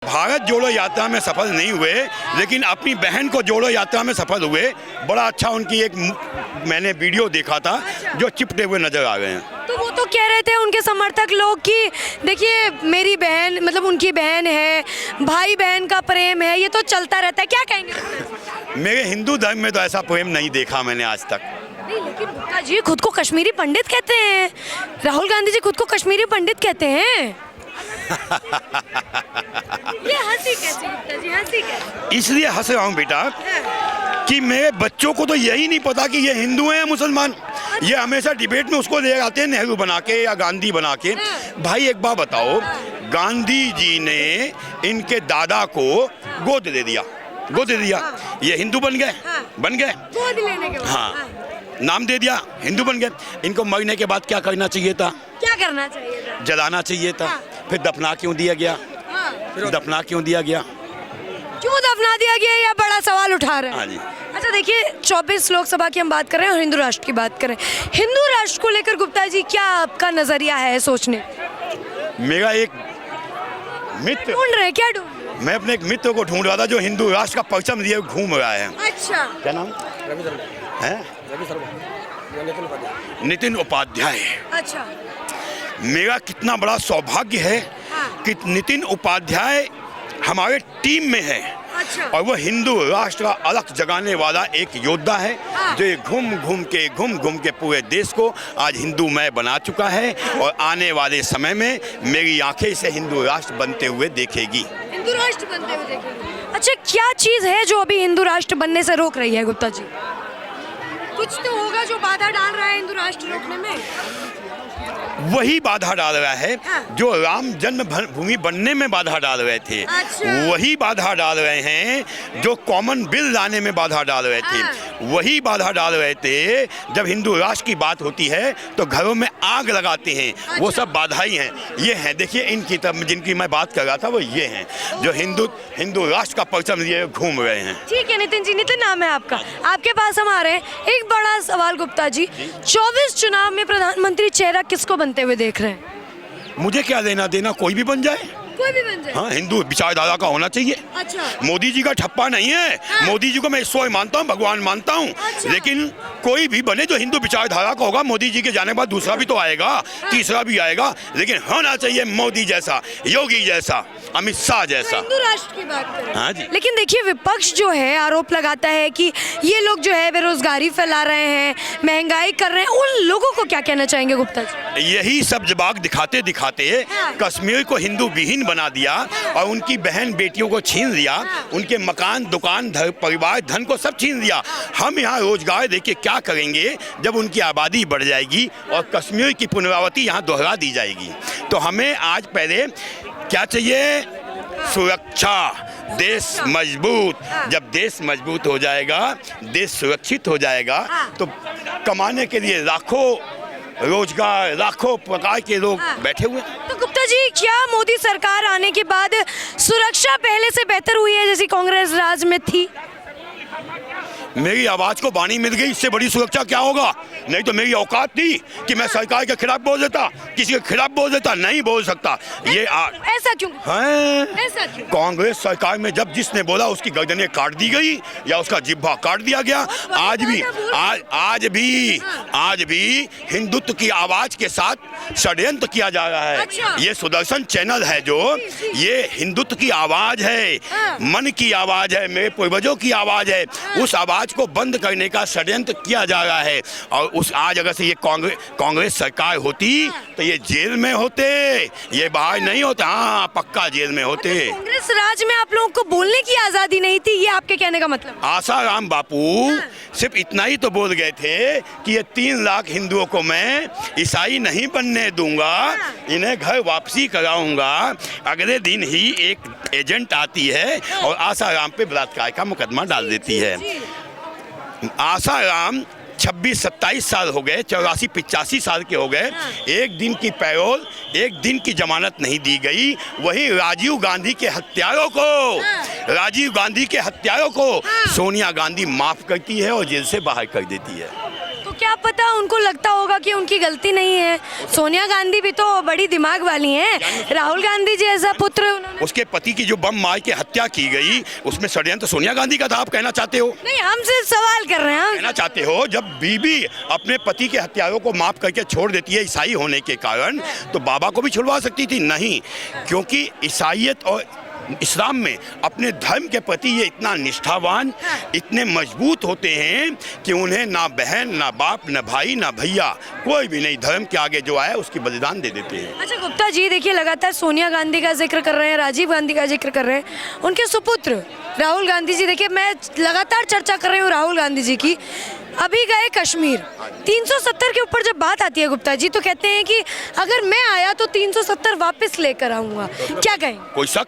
भारत जोड़ो यात्रा में सफल नहीं हुए, लेकिन अपनी बहन को जोड़ो यात्रा में सफल हुए। बड़ा अच्छा उनकी एक मैंने वीडियो देखा था जो चिपटे हुए नजर आ गए हैं। तो वो तो कह रहे थे उनके समर्थक लोग कि देखिए मेरी बहन मतलब उनकी बहन है, भाई बहन का प्रेम है, ये तो चलता रहता है, क्या कहेंगे? मेरे हिंदू धर्म में तो ऐसा प्रेम नहीं देखा मैंने आज तक। नहीं, लेकिन गुप्ता जी खुद को कश्मीरी पंडित कहते हैं, राहुल गांधी जी खुद को कश्मीरी पंडित कहते हैं। ये हंसी कैसी गुप्ता जी, हंसी कैसी? इसलिए हंस रहा हूँ बेटा कि मेरे बच्चों को तो यही नहीं पता कि ये हिंदू हैं या मुसलमान। ये हमेशा डिबेट में उसको ले आते हैं नेहरू बना के या गांधी बना के। भाई एक बात बताओ, गांधी जी ने इनके दादा को गोद दे दिया, गोद दे दिया, ये हिंदू बन गए, बन गए गोद लेने के बाद हाँ, नाम दे दिया, हिंदू बन गए। इनको मरने के बाद क्या करना चाहिए था? क्या करना चाहिए था? जलाना चाहिए था। फिर दफना क्यों दिया गया? दफना क्यों दिया गया? क्यों दफना दिया गया? यह बड़ा सवाल उठा रहे हैं। हाँ जी। अच्छा देखिए, 24 लोकसभा की हम बात कर रहे हैं और हिंदू राष्ट्र की बात कर रहे हैं। हिंदू राष्ट्र को लेकर गुप्ता जी क्या आपका नजरिया है सोचने? मेरा एक मित्र, ढूंढ रहे हैं, क्या ढूंढ रहे हैं? मैं अपने एक मित्र को ढूंढ रहा था जो हिंदू राष्ट्र का परचम लिए घूम रहा है। अच्छा, क्या नाम है? नितिन उपाध्याय। अच्छा, मेरा कितना बड़ा सौभाग्य है कि नितिन उपाध्याय हमारे टीम में है। अच्छा। और वो हिंदू राष्ट्र का अलग जगाने वाला एक योद्धा है जो ये घूम घूम के पूरे देश को आज हिंदूमय बना चुका है और आने वाले समय में मेरी आंखें इसे हिंदू राष्ट्र बनते हुए देखेगी। हिंदू राष्ट्र बनते हुए देखेंगे। अच्छा, क्या चीज है जो अभी हिंदू राष्ट्र बनने से रोक रही है गुप्ता जी? कुछ तो होगा जो बाधा डाल रहा है हिंदू राष्ट्र रोकने में। वही बाधा डाल रहा है जो राम जन्मभूमि बनने में बाधा डाल रहे थे। अच्छा। वही बाधा डाल रहे हैं जो कॉमन बिल लाने में बाधा डाल रहे थे। वही बाधा डाल रहे थे जब हिंदू राष्ट्र की बात होती है तो घरों में आग लगाते हैं। अच्छा। वो सब बाधाएं हैं। ये हैं, देखिए इनकी तरफ जिनकी मैं बात कर रहा था वो ये हैं जो हिंदू राष्ट्र का परचम लिए घूम रहे हैं। ठीक है नितिन जी, नितिन नाम है आपका, आपके पास हम आ रहे हैं। एक बड़ा सवाल गुप्ता जी, 24 चुनाव में प्रधानमंत्री चेहरा किसको बनते हुए देख रहे हैं? मुझे क्या लेना देना, कोई भी बन जाए। कोई भी बन जाए। हाँ, हिंदू विचारधारा का होना चाहिए। अच्छा। मोदी जी का ठप्पा नहीं है। मोदी जी को मैं ईश्वर मानता हूँ, भगवान मानता हूँ। अच्छा। लेकिन कोई भी बने जो हिंदू विचारधारा का होगा। मोदी जी के जाने के बाद दूसरा भी तो आएगा, तीसरा भी आएगा, लेकिन होना चाहिए मोदी जैसा, योगी जैसा, अमित शाह जैसा। हिंदू राष्ट्र की बात करें। हाँ जी। लेकिन देखिए विपक्ष जो है आरोप लगाता है कि ये लोग जो है बेरोजगारी फैला रहे हैं, महंगाई कर रहे हैं। उन लोगों को क्या कहना चाहेंगे गुप्ता जी? यही सब जवाब दिखाते दिखाते कश्मीर को हिंदू विहीन बना दिया और उनकी बहन बेटियों को छीन लिया, उनके मकान, दुकान, परिवार, धन को सब छीन लिया। हम यहाँ रोजगार देके क्या करेंगे जब उनकी आबादी बढ़ जाएगी और कश्मीर की पुनरावृत्ति यहाँ दोहरा दी जाएगी? तो हमें आज पहले क्या चाहिए? सुरक्षा। देश मजबूत, जब देश मजबूत हो जाएगा, देश सुरक्षित हो जाएगा तो कमाने के लिए लाखों रोजगार, लाखों प्रकार के लोग बैठे हुए। तो गुप्ता जी, क्या मोदी सरकार आने के बाद सुरक्षा पहले से बेहतर हुई है जैसी कांग्रेस राज में थी? मेरी आवाज को वाणी मिल गई, इससे बड़ी सुरक्षा क्या होगा? नहीं तो मेरी औकात थी कि मैं सरकार के खिलाफ बोल देता, किसी के खिलाफ बोल देता, नहीं बोल सकता। ये ऐसा क्यों? ऐसा क्यों? कांग्रेस सरकार में जब जिसने बोला उसकी गर्दनें काट दी गई या उसका जिब्भा काट दिया गया। आज भी हिंदुत्व की आवाज के साथ षड्यंत्र किया जा रहा है। अच्छा। ये सुदर्शन चैनल है जो ये हिंदुत्व की आवाज है, मन की आवाज है, मेरे पूर्वजों की आवाज है। उस आवाज को बंद करने का षड्यंत्र किया जा रहा है। और उस आज अगर से ये कांग्रेस सरकार होती तो ये जेल में होते, ये बाहर नहीं होते। हाँ, पक्का जेल में होते। कांग्रेस राज में आप लोगों को बोलने की आजादी नहीं थी, ये आपके कहने का मतलब? आसाराम बापू सिर्फ इतना ही तो बोल गए थे कि ये 3 लाख हिंदुओं को मैं ईसाई नहीं बनने दूंगा, इन्हें घर वापसी कराऊंगा। अगले दिन ही एक एजेंट आती है और आसाराम पे बलात्कार का मुकदमा डाल देती है। आसाराम 26-27 साल हो गए, 84-85 साल के हो गए, एक दिन की पैरोल, एक दिन की जमानत नहीं दी गई। वही राजीव गांधी के हत्यारों को सोनिया गांधी माफ करती है और जेल से बाहर कर देती है। तो क्या पता उनको लगता होगा कि उनकी गलती नहीं है। सोनिया गांधी भी तो बड़ी दिमाग वाली हैं, राहुल गांधी जी ऐसा पुत्र उन्होंने। उसके पति की जो बम मार के हत्या की गई उसमें षड्यंत्र सोनिया गांधी का था, आप कहना चाहते हो? नहीं, हम सिर्फ सवाल कर रहे हैं। हम कहना चाहते हो जब बीवी अपने पति के हत्यारों को माफ करके छोड़ देती है ईसाई होने के कारण, तो बाबा को भी छुड़वा सकती थी? नहीं, क्योंकि ईसाईयत और इस्लाम में अपने धर्म के प्रति ये इतना निष्ठावान, इतने मजबूत होते हैं कि उन्हें ना बहन, ना बाप, ना भाई, ना भैया, कोई भी नहीं, धर्म के आगे जो आया उसकी बलिदान दे देते हैं। अच्छा गुप्ता जी, देखिए लगातार सोनिया गांधी का जिक्र कर रहे हैं, राजीव गांधी का जिक्र कर रहे हैं, उनके सुपुत्र राहुल गांधी जी, देखिए मैं लगातार चर्चा कर रही हूँ राहुल गांधी जी की। अभी गए कश्मीर, 370 के ऊपर जब बात आती है गुप्ता जी, तो कहते हैं कि अगर मैं आया तो 370 वापस लेकर आऊंगा, क्या कहें? कोई शक?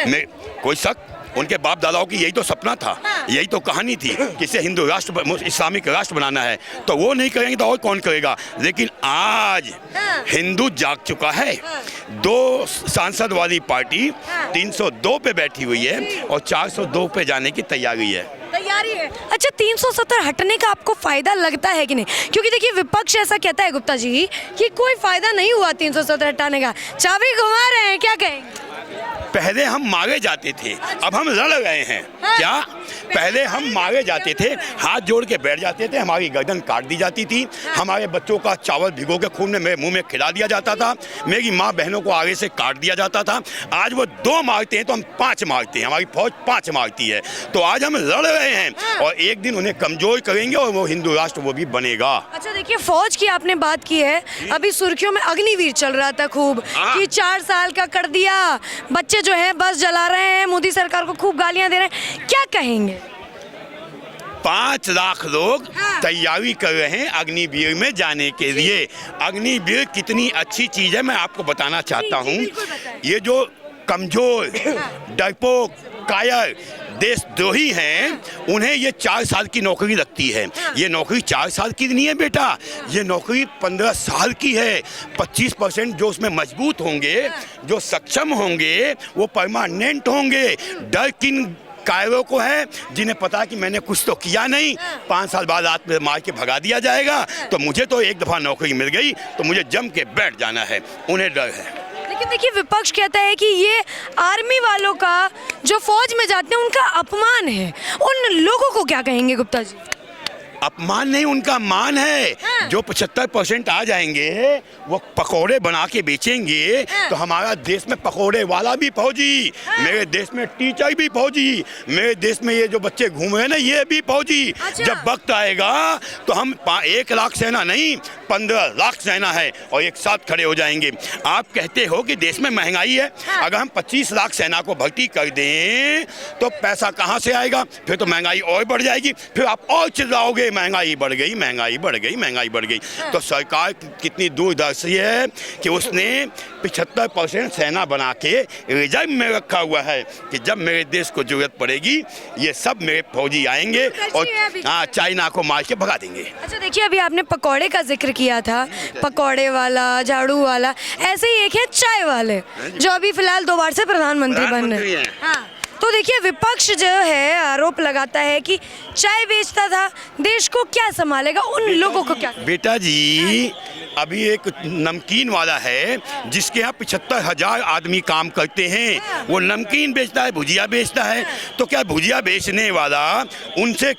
मैं कोई शक? उनके बाप दादाओं की यही तो सपना था, यही तो कहानी थी कि इसे हिंदू राष्ट्र, इस्लामिक राष्ट्र बनाना है, तो वो नहीं करेंगे तो और कौन करेगा? लेकिन आज हिंदू जाग चुका है। 2 सांसद वाली पार्टी 302 पे बैठी हुई है और 402 पे जाने की तैयारी है। अच्छा, 370 हटने का आपको फायदा लगता है कि नहीं? क्योंकि देखिए विपक्ष ऐसा कहता है गुप्ता जी कि कोई फायदा नहीं हुआ 370 हटाने का, चाबी घुमा रहे हैं, क्या कहेंगे? पहले हम मारे जाते थे, अब हम लड़ रहे हैं। क्या? पहले हम मारे जाते थे, हाथ जोड़ के बैठ जाते थे, हमारी गर्दन काट दी जाती थी, हमारे बच्चों का चावल भिगो के खून में मेरे मुंह में खिला दिया जाता था, मेरी माँ बहनों को आगे से काट दिया जाता था। आज वो 2 मारते हैं तो हम 5 मारते हैं, हमारी फौज 5 मारती है। तो आज हम लड़ रहे हैं और एक दिन उन्हें कमजोर करेंगे और वो हिंदू राष्ट्र वो भी बनेगा। अच्छा देखिए, फौज की आपने बात की है, अभी सुर्खियों में अग्निवीर चल रहा था खूब कि 4 साल का कर दिया, बच्चे जो है बस जला रहे हैं, मोदी सरकार को खूब गालियां दे रहे हैं, क्या कहेंगे? 5 लाख लोग तैयारी कर रहे हैं अग्निवीर में जाने के लिए। अग्निवीर कितनी अच्छी चीज है मैं आपको बताना चाहता हूँ। ये जो कमजोर, डरपोक, कायर देशद्रोही हैं, उन्हें ये 4 साल की नौकरी लगती है। ये नौकरी 4 साल की नहीं है बेटा, ये नौकरी 15 साल की है। 25% जो उसमें मजबूत होंगे, जो सक्षम होंगे, वो परमानेंट होंगे। डर किन कायरों को है? जिन्हें पता है कि मैंने कुछ तो किया नहीं, 5 साल बाद हाथ में मार के भगा दिया जाएगा, तो मुझे तो एक दफ़ा नौकरी मिल गई तो मुझे जम के बैठ जाना है, उन्हें डर है। लेकिन देखिए विपक्ष कहता है कि ये आर्मी वालों का जो फौज में जाते हैं उनका अपमान है, उन लोगों को क्या कहेंगे गुप्ता जी? अपमान नहीं, उनका मान है। जो 75% आ जाएंगे वो पकोड़े बना के बेचेंगे, तो हमारा देश में पकोड़े वाला भी फौजी, मेरे देश में टीचर भी फौजी, मेरे देश में ये जो बच्चे घूम रहे हैं ना ये भी फौजी। जब वक्त आएगा तो हम 1 लाख सेना नहीं, 15 लाख सेना है और एक साथ खड़े हो जाएंगे। आप कहते हो कि देश में महंगाई है, अगर हम 25 लाख सेना को भर्ती कर दें तो पैसा कहाँ से आएगा? फिर तो महंगाई और बढ़ जाएगी, फिर आप और चिल्लाओगे महंगाई बढ़ गई, महंगाई बढ़ गई, महंगाई बढ़ गई। तो सरकार कितनी दूरदर्शी है कि उसने 75% सेना बना के रिजर्व में रखा हुआ है कि जब मेरे देश को जरूरत पड़ेगी ये सब मेरे फौजी आएंगे और चाइना को मार के भगा देंगे। अच्छा देखिए, अभी आपने पकौड़े का जिक्र किया था, पकौड़े वाला, झाड़ू वाला, ऐसे ही एक है चाय वाले जो अभी फिलहाल 2 बार से प्रधानमंत्री बन रहे हैं। तो देखिए विपक्ष जो है आरोप लगाता है कि चाय बेचता था, देश को क्या संभालेगा, उन लोगों को क्या? बेटा जी, अभी एक नमकीन वाला है जिसके यहाँ 75,000 आदमी काम करते हैं, वो नमकीन बेचता है, भुजिया बेचता है। तो क्या भुजिया बेचने वाला उनसे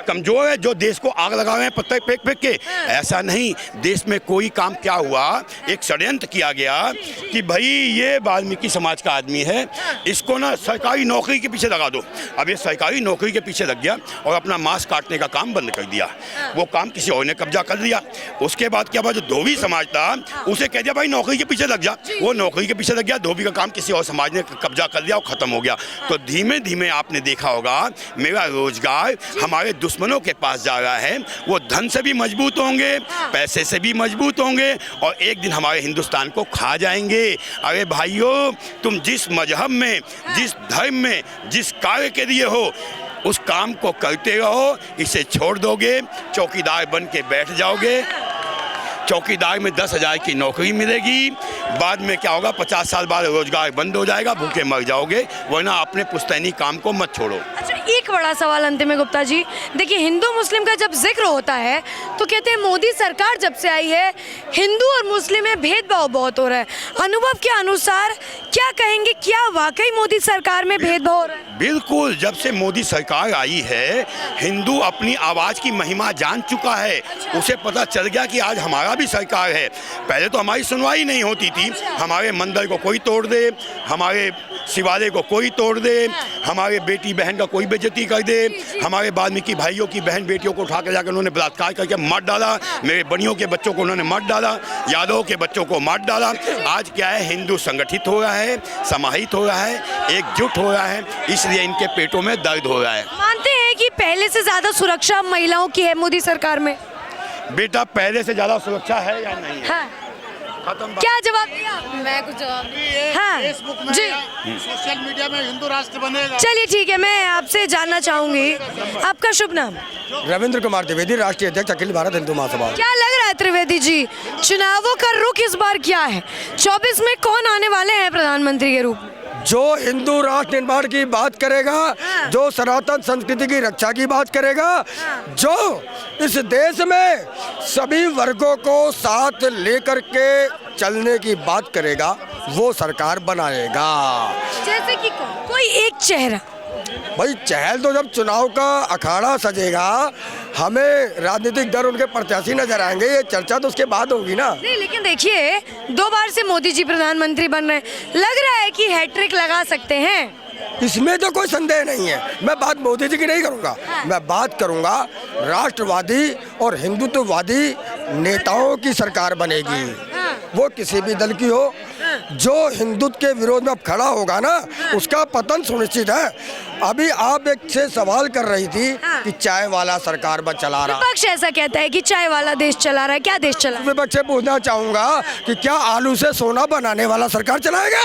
कमजोर है जो देश को आग लगा रहे हैं पत्थर फेंक फेंक के? ऐसा नहीं। देश में कोई काम क्या हुआ, एक षड्यंत्र किया गया कि भाई ये वाल्मीकि समाज का आदमी है, इसको ना सरकारी नौकरी के पीछे लगा दो। अब ये सरकारी नौकरी के पीछे लग गया और अपना मांस काटने का काम बंद कर दिया, वो काम किसी और ने कब्जा कर लिया। उसके बाद क्या हुआ, जो धोबी समाज था उसे कह दिया भाई नौकरी के पीछे लग जा, वो नौकरी के पीछे लग गया, धोबी का काम किसी और समाज ने कब्जा कर लिया और खत्म हो गया। तो धीमे धीमे आपने देखा होगा मेरा रोजगार हमारे दुश्मनों के पास जा रहा है। वो धन से भी मजबूत होंगे, पैसे से भी मजबूत होंगे और एक दिन हमारे हिंदुस्तान को खा जाएंगे। अरे भाइयों, तुम जिस मजहब में, जिस धर्म में, जिस कार्य के लिए हो उस काम को करते रहो। इसे छोड़ दोगे, चौकीदार बन के बैठ जाओगे, चौकीदार में 10,000 की नौकरी मिलेगी, बाद में क्या होगा, 50 साल बाद रोजगार बंद हो जाएगा, भूखे मर जाओगे। वरना अपने पुश्तैनी काम को मत छोड़ो। अच्छा एक बड़ा सवाल अंतिम में गुप्ता जी, देखिए हिंदू मुस्लिम का जब जिक्र होता है तो कहते हैं मोदी सरकार जब से आई है हिंदू और मुस्लिम में भेदभाव बहुत हो रहा है। अनुभव के अनुसार क्या कहेंगे, क्या वाकई मोदी सरकार में भेदभाव हो रहा है? बिल्कुल, जब से मोदी सरकार आई है हिंदू अपनी आवाज़ की महिमा जान चुका है। उसे पता चल गया कि आज हमारा भी सरकार है। पहले तो हमारी सुनवाई नहीं होती थी, हमारे मंदिर को कोई तोड़ दे, हमारे शिवालय को कोई तोड़ दे, हमारे बेटी बहन का कोई बेइज्जती कर दे, हमारे वाल्मीकि भाइयों की बहन बेटियों को उठा के जाकर उन्होंने बलात्कार करके मार डाला, मेरे बड़ियों के बच्चों को उन्होंने मार डाला, यादव के बच्चों को मार डाला। आज क्या है, हिंदू संगठित हो रहा है, समाहित हो रहा है, एकजुट हो रहा है, इसलिए इनके पेटों में दर्द हो रहा है। मानते हैं कि पहले से ज्यादा सुरक्षा महिलाओं की है मोदी सरकार में? बेटा पहले से ज़्यादा सुरक्षा है या नहीं है? हाँ। खत्म। क्या जवाब दिया? मैं कुछ जवाब हाँ फेसबुक में जी, या सोशल मीडिया में हिंदू राष्ट्र बनेगा। चलिए ठीक है, मैं आपसे जानना चाहूंगी आपका शुभ नाम? रविंद्र कुमार द्विवेदी, राष्ट्रीय अध्यक्ष अखिल भारत हिंदू महासभा। क्या लग रहा है त्रिवेदी जी, चुनावों का रुख इस बार क्या है? 24 में कौन आने वाले हैं प्रधानमंत्री के रूप में? जो हिंदू राष्ट्र निर्माण की बात करेगा, जो सनातन संस्कृति की रक्षा की बात करेगा, जो इस देश में सभी वर्गों को साथ लेकर के चलने की बात करेगा, वो सरकार बनाएगा। जैसे कि कोई एक चेहरा? भाई चहल तो जब चुनाव का अखाड़ा सजेगा, हमें राजनीतिक दल उनके प्रत्याशी नजर आएंगे, ये चर्चा तो उसके बाद होगी ना। नहीं, लेकिन देखिए 2 बार से मोदी जी प्रधानमंत्री बन रहे हैं, लग रहा है कि हैट्रिक लगा सकते हैं। इसमें तो कोई संदेह नहीं है। मैं बात मोदी जी की नहीं करूंगा, मैं बात करूंगा राष्ट्रवादी और हिंदुत्ववादी नेताओं की सरकार बनेगी। वो किसी भी दल की हो, जो हिंदुत्व के विरोध में अब खड़ा होगा ना, उसका पतन सुनिश्चित है। अभी आप एक से सवाल कर रही थी कि चाय वाला सरकार बस चला रहा। विपक्ष ऐसा कहता है कि चाय वाला देश चला रहा है, क्या देश चला रहा है? विपक्ष से पूछना चाहूंगा कि क्या आलू से सोना बनाने वाला सरकार चलाएगा?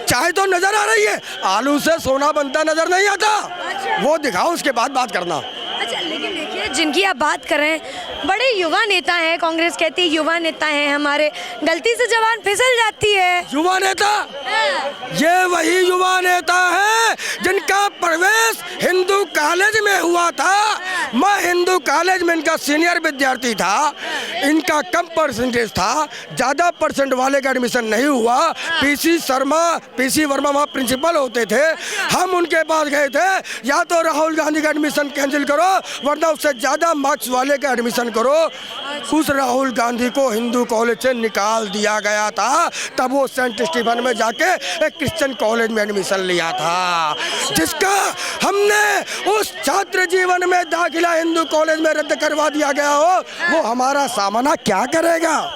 चाय तो नजर आ रही है, आलू से सोना बनता नजर नहीं आता। वो दिखाओ, उसके बाद बात करना। अच्छा, लेकिन देखिए जिनकी आप बात कर रहे हैं बड़े युवा नेता हैं, कांग्रेस कहती है युवा नेता हैं हमारे, गलती से जवान फिसल जाती है। युवा नेता, ये वही युवा नेता है जिनका प्रवेश हिंदू कॉलेज में हुआ था। मैं हिंदू कॉलेज में इनका सीनियर विद्यार्थी था, इनका कम परसेंटेज था, ज़्यादा परसेंट वाले का एडमिशन नहीं हुआ। पीसी वर्मा वहाँ प्रिंसिपल होते थे, हम उनके पास गए थे, या तो राहुल गांधी का एडमिशन कैंसिल करो वरना उससे ज़्यादा मार्क्स वाले का एडमिशन करो। उस राहुल गांधी को हिंदू कॉलेज से निकाल दिया गया था, तब वो सेंट स्टीफन में जाके एक क्रिश्चियन कॉलेज में एडमिशन लिया था, जिसका हमने उस छात्र जीवन में दाखिला हिंदू कॉलेज में रद्द करवा दिया गया हो, वो हमारा सामना क्या करेगा?